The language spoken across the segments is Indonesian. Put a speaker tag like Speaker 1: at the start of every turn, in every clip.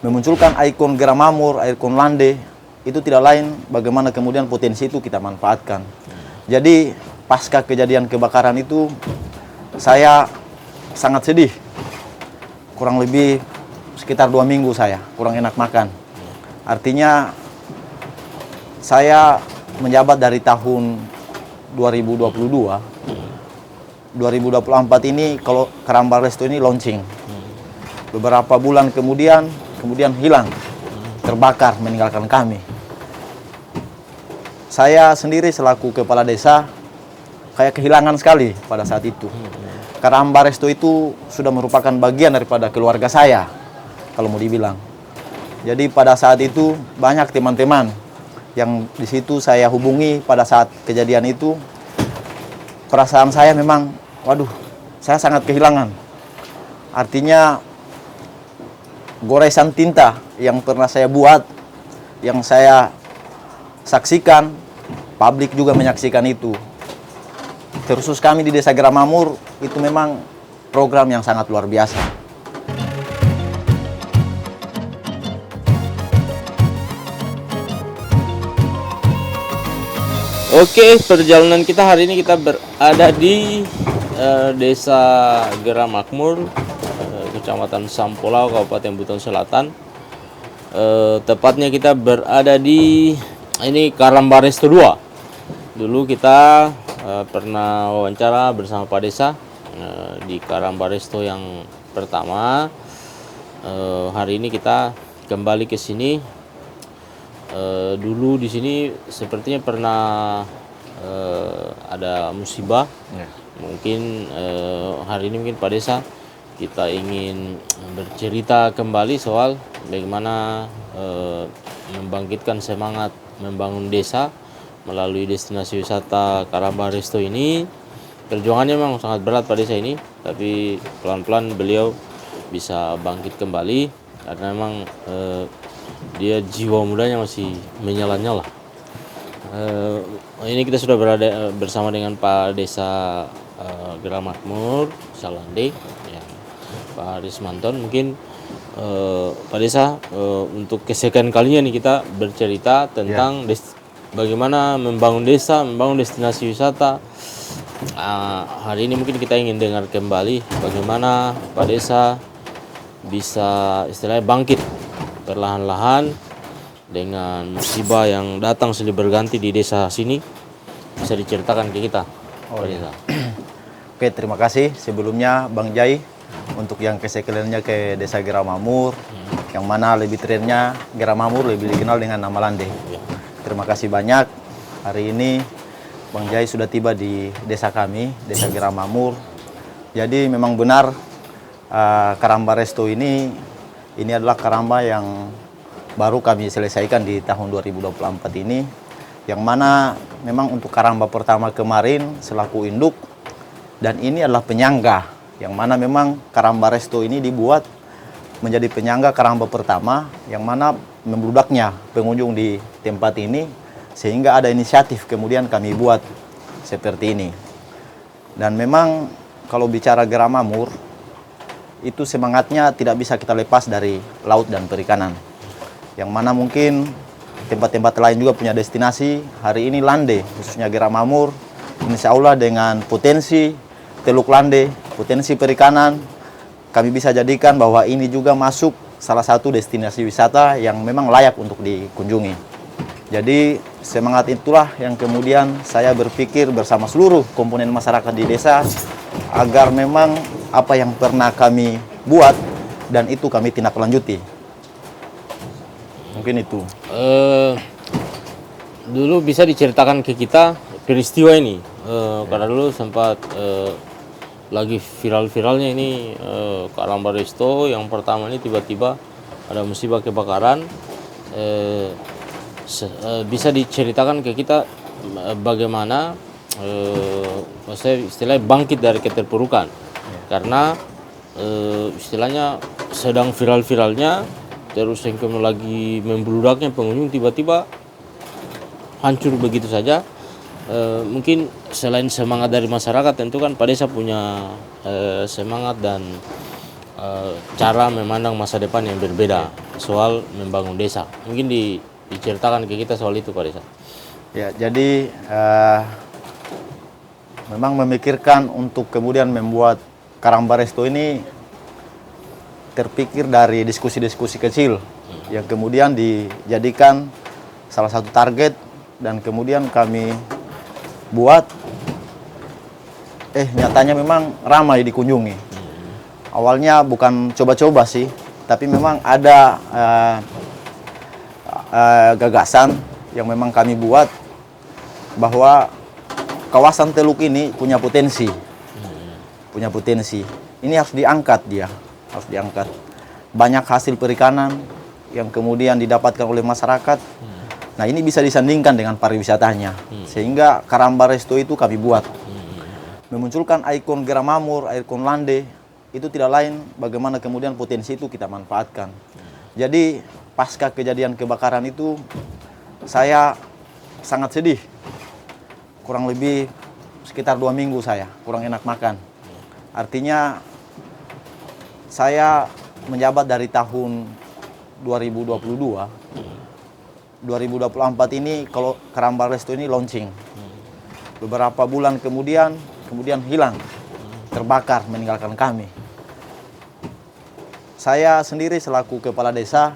Speaker 1: memunculkan ikon Geramamur, ikon Lande, itu tidak lain bagaimana kemudian potensi itu kita manfaatkan. Jadi pasca kejadian kebakaran itu saya sangat sedih. Kurang lebih sekitar 2 minggu saya kurang enak makan. Artinya saya menjabat dari tahun 2022. 2024 ini kalau Karamba Resto ini launching. Beberapa bulan kemudian hilang, terbakar, meninggalkan kami. Saya sendiri selaku kepala desa kayak kehilangan sekali pada saat itu. Karamba Resto itu sudah merupakan bagian daripada keluarga saya, kalau mau dibilang. Jadi pada saat itu banyak teman-teman yang di situ saya hubungi pada saat kejadian itu. Perasaan saya memang, waduh, saya sangat kehilangan. Artinya goresan tinta yang pernah saya buat, yang saya saksikan, publik juga menyaksikan itu. Terkhusus kami di Desa Geramamur, itu memang program yang sangat luar biasa.
Speaker 2: Oke, perjalanan kita hari ini kita berada di Desa Geramakmur, Kecamatan Sampolau, Kabupaten Buton Selatan. Tepatnya kita berada di Karamba Resto 2. Dulu kita pernah wawancara bersama Pak Desa di Karamba Resto yang pertama. Hari ini kita kembali ke sini. Dulu di sini sepertinya pernah ada musibah. Mungkin hari ini mungkin Pak Desa kita ingin bercerita kembali soal bagaimana membangkitkan semangat membangun desa melalui destinasi wisata Karamba Resto ini. Perjuangannya memang sangat berat Pak Desa ini, tapi pelan-pelan beliau bisa bangkit kembali karena memang dia jiwa mudanya masih menyala-nyala. Ini kita sudah berada bersama dengan Pak Desa Geramakmur Salande, ya, Pak Rismanton. Mungkin Pak Desa untuk kesekian kalinya nih kita bercerita tentang bagaimana membangun desa, membangun destinasi wisata. Hari ini mungkin kita ingin dengar kembali bagaimana Pak Desa bisa istilahnya bangkit perlahan-lahan dengan musibah yang datang silih berganti di desa sini. Bisa diceritakan ke kita.
Speaker 1: Oke, terima kasih sebelumnya Bang Jai untuk yang kesekiannya ke Desa Geramamur, yang mana lebih trennya Geramamur lebih dikenal dengan nama Lande. Terima kasih banyak. Hari ini Bang Jai sudah tiba di desa kami, Desa Geramamur. Jadi memang benar Karamba Resto ini adalah Karamba yang baru kami selesaikan di tahun 2024 ini, yang mana memang untuk Karamba pertama kemarin selaku induk, dan ini adalah penyangga, yang mana memang Karamba Resto ini dibuat menjadi penyangga Karamba pertama, yang mana membludaknya pengunjung di tempat ini, sehingga ada inisiatif kemudian kami buat seperti ini. Dan memang kalau bicara Geramamur, itu semangatnya tidak bisa kita lepas dari laut dan perikanan. Yang mana mungkin tempat-tempat lain juga punya destinasi. Hari ini Lande, khususnya Geramamur, insya Allah dengan potensi Teluk Lande, potensi perikanan, kami bisa jadikan bahwa ini juga masuk salah satu destinasi wisata yang memang layak untuk dikunjungi. Jadi semangat itulah yang kemudian saya berpikir bersama seluruh komponen masyarakat di desa, agar memang apa yang pernah kami buat dan itu kami tindak lanjuti. Mungkin itu.
Speaker 2: Dulu bisa diceritakan ke kita peristiwa ini, karena dulu sempat lagi viral-viralnya ini Karamba Resto yang pertama ini tiba-tiba ada musibah kebakaran. Bisa diceritakan ke kita bagaimana maksudnya istilahnya bangkit dari keterpurukan, karena istilahnya sedang viral-viralnya, terus yang kemudian lagi membludaknya pengunjung tiba-tiba hancur begitu saja. Mungkin selain semangat dari masyarakat, tentu kan Pak Desa punya semangat dan cara memandang masa depan yang berbeda soal membangun desa. Mungkin diceritakan ke kita soal itu Pak Desa.
Speaker 1: Ya, jadi memang memikirkan untuk kemudian membuat Karangbaresto ini terpikir dari diskusi-diskusi kecil yang kemudian dijadikan salah satu target dan kemudian kami buat nyatanya memang ramai dikunjungi. Awalnya bukan coba-coba sih, tapi memang ada gagasan yang memang kami buat bahwa kawasan Teluk ini punya potensi. Ini harus diangkat harus diangkat. Banyak hasil perikanan yang kemudian didapatkan oleh masyarakat. Nah, ini bisa disandingkan dengan pariwisatanya. Sehingga Karangbaresto itu kami buat. Memunculkan ikon Geramamur, ikon Lande, itu tidak lain bagaimana kemudian potensi itu kita manfaatkan. Jadi, pasca kejadian kebakaran itu, saya sangat sedih. Kurang lebih sekitar 2 minggu saya kurang enak makan. Artinya saya menjabat dari tahun 2022. 2024 ini kalau Karangbaresto ini launching. Beberapa bulan kemudian hilang, terbakar, meninggalkan kami. Saya sendiri selaku kepala desa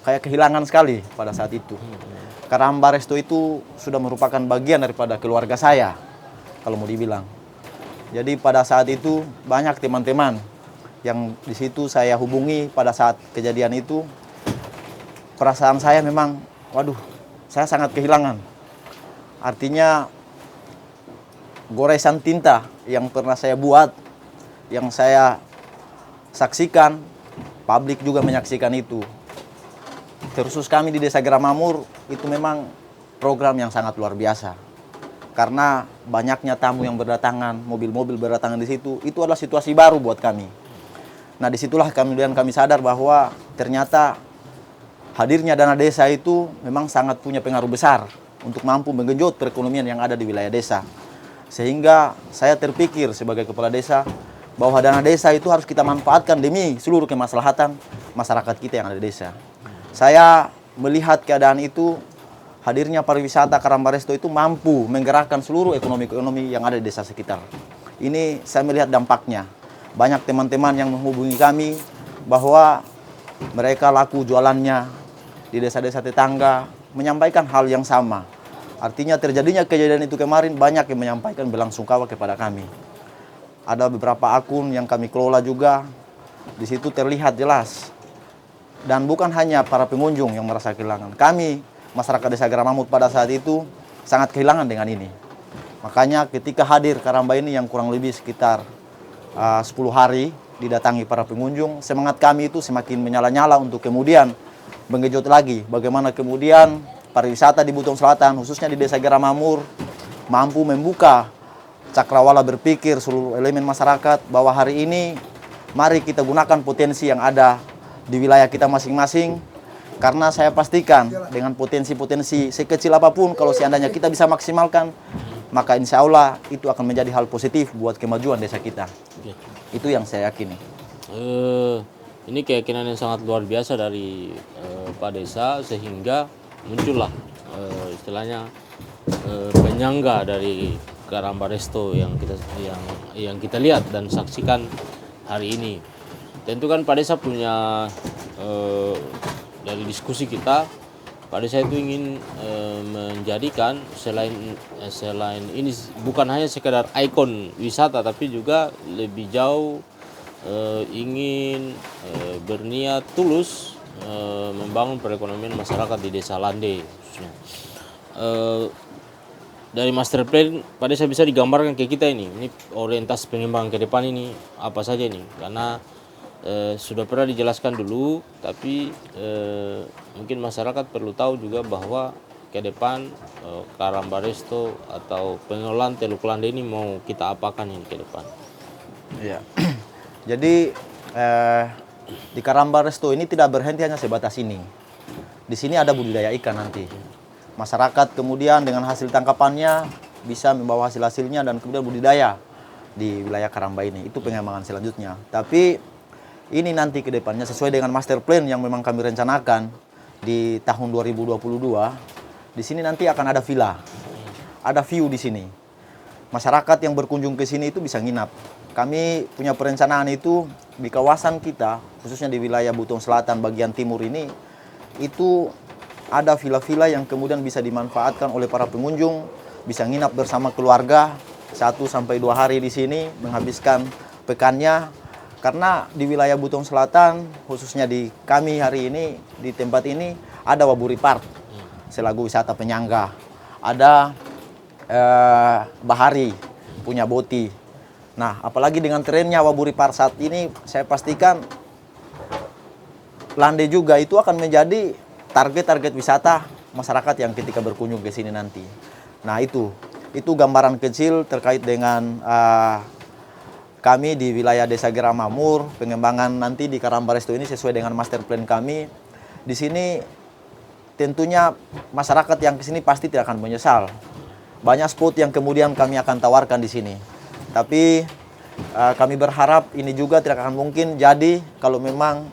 Speaker 1: kayak kehilangan sekali pada saat itu. Karangbaresto itu sudah merupakan bagian daripada keluarga saya, kalau mau dibilang. Jadi pada saat itu banyak teman-teman yang di situ saya hubungi pada saat kejadian itu. Perasaan saya memang, waduh, saya sangat kehilangan. Artinya goresan tinta yang pernah saya buat, yang saya saksikan, publik juga menyaksikan itu. Terkhusus kami di Desa Geramamur itu memang program yang sangat luar biasa. Karena banyaknya tamu yang berdatangan, mobil-mobil berdatangan di situ, itu adalah situasi baru buat kami. Nah, disitulah kemudian kami sadar bahwa ternyata hadirnya dana desa itu memang sangat punya pengaruh besar untuk mampu menggenjot perekonomian yang ada di wilayah desa. Sehingga saya terpikir sebagai kepala desa bahwa dana desa itu harus kita manfaatkan demi seluruh kemaslahatan masyarakat kita yang ada di desa. Saya melihat keadaan itu, hadirnya pariwisata Karangbaresto itu mampu menggerakkan seluruh ekonomi yang ada di desa sekitar. Ini saya melihat dampaknya. Banyak teman-teman yang menghubungi kami bahwa mereka laku jualannya di desa-desa tetangga, menyampaikan hal yang sama. Artinya terjadinya kejadian itu kemarin banyak yang menyampaikan belasungkawa kepada kami. Ada beberapa akun yang kami kelola juga, di situ terlihat jelas. Dan bukan hanya para pengunjung yang merasa kehilangan. Kami, masyarakat Desa Geramamur pada saat itu sangat kehilangan dengan ini. Makanya ketika hadir Karamba ini yang kurang lebih sekitar 10 hari didatangi para pengunjung, semangat kami itu semakin menyala-nyala untuk kemudian menggenjot lagi bagaimana kemudian pariwisata di Buton Selatan, khususnya di Desa Geramamur, mampu membuka cakrawala berpikir seluruh elemen masyarakat bahwa hari ini mari kita gunakan potensi yang ada di wilayah kita masing-masing. Karena saya pastikan dengan potensi-potensi sekecil apapun, kalau seandainya kita bisa maksimalkan, maka insya Allah itu akan menjadi hal positif buat kemajuan desa kita. Itu yang saya yakini.
Speaker 2: Ini keyakinan yang sangat luar biasa dari Pak Desa, sehingga muncullah istilahnya penyangga dari Karangbaresto yang kita lihat dan saksikan hari ini. Tentu kan Pak Desa punya dari diskusi kita, Pak Desa itu ingin menjadikan selain ini bukan hanya sekedar ikon wisata, tapi juga lebih jauh ingin berniat tulus membangun perekonomian masyarakat di Desa Lande khususnya. Dari master plan Pak Desa bisa digambarkan ke kita ini orientasi pengembangan ke depan ini apa saja ini, karena sudah pernah dijelaskan dulu, tapi mungkin masyarakat perlu tahu juga bahwa ke depan Karangbaresto atau pengelolaan Teluk Lande ini mau kita apakan ini ke depan.
Speaker 1: Ya. Jadi di Karangbaresto ini tidak berhenti hanya sebatas ini. Di sini ada budidaya ikan nanti. Masyarakat kemudian dengan hasil tangkapannya bisa membawa hasil-hasilnya dan kemudian budidaya di wilayah Karamba ini. Itu pengembangan selanjutnya. Tapi ini nanti ke depannya sesuai dengan master plan yang memang kami rencanakan di tahun 2022, di sini nanti akan ada villa. Ada view di sini. Masyarakat yang berkunjung ke sini itu bisa nginap. Kami punya perencanaan itu di kawasan kita, khususnya di wilayah Buton Selatan bagian timur ini, itu ada villa-villa yang kemudian bisa dimanfaatkan oleh para pengunjung, bisa nginap bersama keluarga 1 sampai 2 hari di sini, menghabiskan pekannya. Karena di wilayah Buton Selatan, khususnya di kami hari ini, di tempat ini, ada Waburi Park, selaku wisata penyangga. Ada Bahari, punya boti. Nah, apalagi dengan trennya Waburi Park saat ini, saya pastikan Lande juga itu akan menjadi target-target wisata masyarakat yang ketika berkunjung ke sini nanti. Nah, itu gambaran kecil terkait dengan kami di wilayah Desa Geramamur, pengembangan nanti di Karambaresto ini sesuai dengan master plan kami. Di sini tentunya masyarakat yang ke sini pasti tidak akan menyesal. Banyak spot yang kemudian kami akan tawarkan di sini. Tapi kami berharap ini juga tidak akan mungkin jadi kalau memang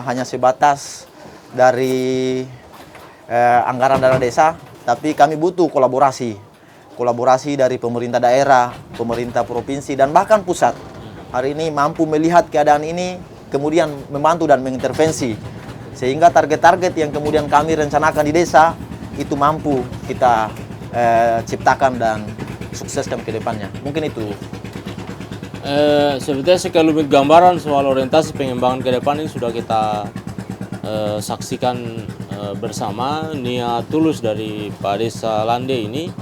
Speaker 1: hanya sebatas dari anggaran dana desa, tapi kami butuh kolaborasi dari pemerintah daerah, pemerintah provinsi, dan bahkan pusat. Hari ini mampu melihat keadaan ini, kemudian membantu dan mengintervensi. Sehingga target-target yang kemudian kami rencanakan di desa, itu mampu kita ciptakan dan sukseskan ke depannya. Mungkin itu.
Speaker 2: Sebetulnya sekelumit gambaran soal orientasi pengembangan ke depan ini sudah kita saksikan bersama. Niat tulus dari Pak Desa Lande ini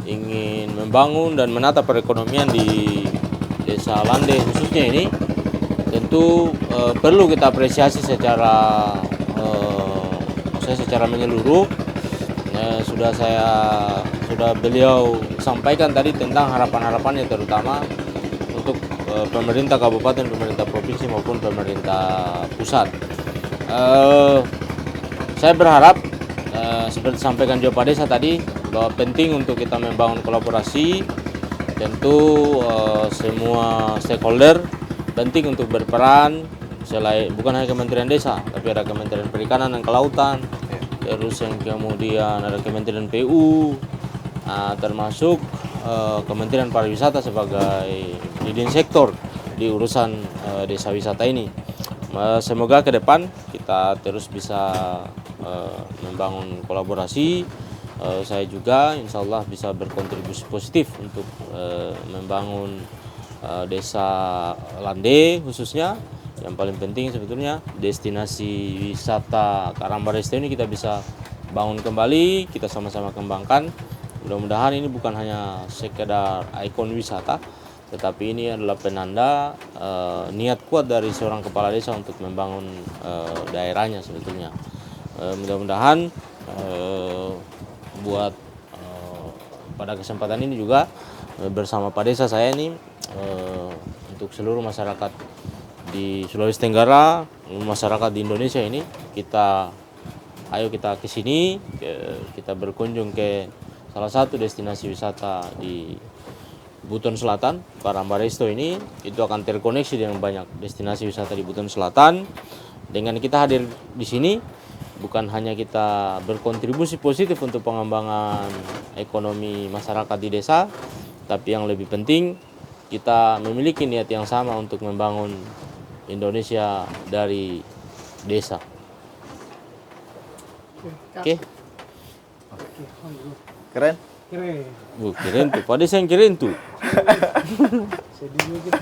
Speaker 2: ingin membangun dan menata perekonomian di Desa Lande khususnya ini, tentu perlu kita apresiasi secara menyeluruh. Sudah beliau sampaikan tadi tentang harapan-harapannya, terutama untuk pemerintah kabupaten, pemerintah provinsi maupun pemerintah pusat. Saya berharap seperti disampaikan Pak Desa tadi, bahwa penting untuk kita membangun kolaborasi. Tentu semua stakeholder penting untuk berperan, selain bukan hanya Kementerian Desa, tapi ada Kementerian Perikanan dan Kelautan, terus yang kemudian ada Kementerian PU, termasuk Kementerian Pariwisata sebagai leading sektor di urusan desa wisata ini. Semoga ke depan kita terus bisa membangun kolaborasi. Saya juga insya Allah bisa berkontribusi positif untuk membangun desa Lande khususnya. Yang paling penting sebetulnya destinasi wisata Karambaresto ini kita bisa bangun kembali, kita sama-sama kembangkan. Mudah-mudahan ini bukan hanya sekedar ikon wisata, tetapi ini adalah penanda niat kuat dari seorang kepala desa untuk membangun daerahnya sebetulnya. Mudah-mudahan pada kesempatan ini juga bersama Pak Desa saya ini untuk seluruh masyarakat di Sulawesi Tenggara, masyarakat di Indonesia ini, ayo kita ke sini, kita berkunjung ke salah satu destinasi wisata di Buton Selatan, Karambaresto ini. Itu akan terkoneksi dengan banyak destinasi wisata di Buton Selatan. Dengan kita hadir di sini, bukan hanya kita berkontribusi positif untuk pengembangan ekonomi masyarakat di desa, tapi yang lebih penting kita memiliki niat yang sama untuk membangun Indonesia dari desa. Oke.
Speaker 1: Keren?
Speaker 2: Keren tuh. Pada saya yang keren tuh.
Speaker 3: Sedih juga.